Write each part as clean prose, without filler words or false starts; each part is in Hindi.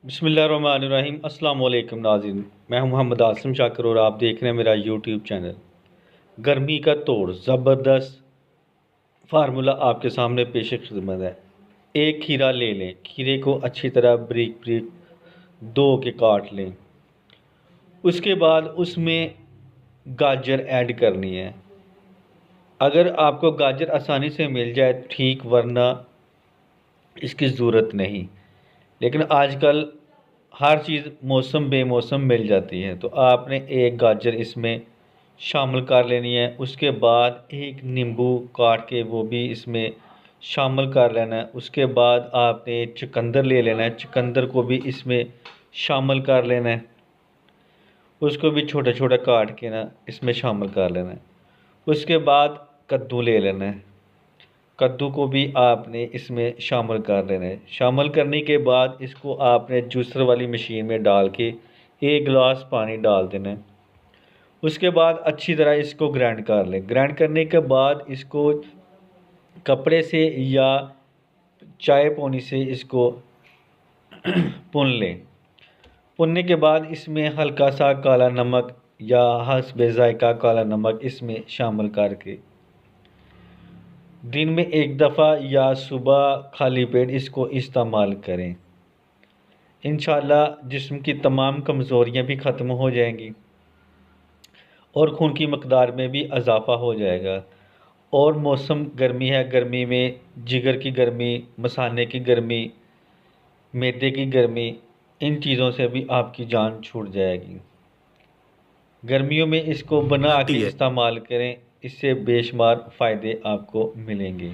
बिस्मिल्लाहिर्रहमानिर्रहीम। अस्सलाम वालेकुम नाज़रीन, मैं हूं मोहम्मद आसिम शाकिर और आप देख रहे हैं मेरा यूट्यूब चैनल। गर्मी का तोड़ ज़बरदस्त फार्मूला आपके सामने पेश खिदमत है। एक खीरा ले लें, खीरे को अच्छी तरह ब्रीक ब्रीक धो के काट लें। उसके बाद उसमें गाजर ऐड करनी है। अगर आपको गाजर आसानी से मिल जाए तो ठीक, वरना इसकी ज़रूरत नहीं। लेकिन आजकल हर चीज़ मौसम बेमौसम मिल जाती है, तो आपने एक गाजर इसमें शामिल कर लेनी है। उसके बाद एक नींबू काट के वो भी इसमें शामिल कर लेना है। उसके बाद आपने चुकंदर ले लेना है, चुकंदर को भी इसमें शामिल कर लेना है। उसको भी छोटा छोटा काट के ना इसमें शामिल कर लेना है। उसके बाद कद्दू ले लेना है, कद्दू को भी आपने इसमें शामिल कर लेना है। शामिल करने के बाद इसको आपने जूसर वाली मशीन में डाल के एक गिलास पानी डाल देना है। उसके बाद अच्छी तरह इसको ग्राइंड कर लें। ग्राइंड करने के बाद इसको कपड़े से या चाय पोनी से इसको पुन लें। पुनने के बाद इसमें हल्का सा काला नमक या हस्बे जायका काला नमक इसमें शामिल करके दिन में एक दफ़ा या सुबह खाली पेट इसको इस्तेमाल करें। इंशाल्लाह जिस्म की तमाम कमज़ोरियाँ भी ख़त्म हो जाएंगी और खून की मकदार में भी इजाफ़ा हो जाएगा। और मौसम गर्मी है, गर्मी में जिगर की गर्मी, मसाने की गर्मी, मैदे की गर्मी, इन चीज़ों से भी आपकी जान छूट जाएगी। गर्मियों में इसको बना के इस्तेमाल करें, इससे बेशुमार फ़ायदे आपको मिलेंगे।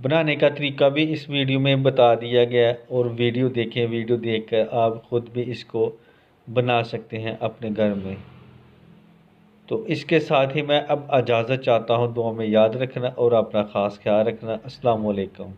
बनाने का तरीका भी इस वीडियो में बता दिया गया है और वीडियो देखें, वीडियो देखकर आप ख़ुद भी इसको बना सकते हैं अपने घर में। तो इसके साथ ही मैं अब इजाज़त चाहता हूँ। दुआ में याद रखना और अपना ख़ास ख्याल रखना। अस्सलाम वालेकुम।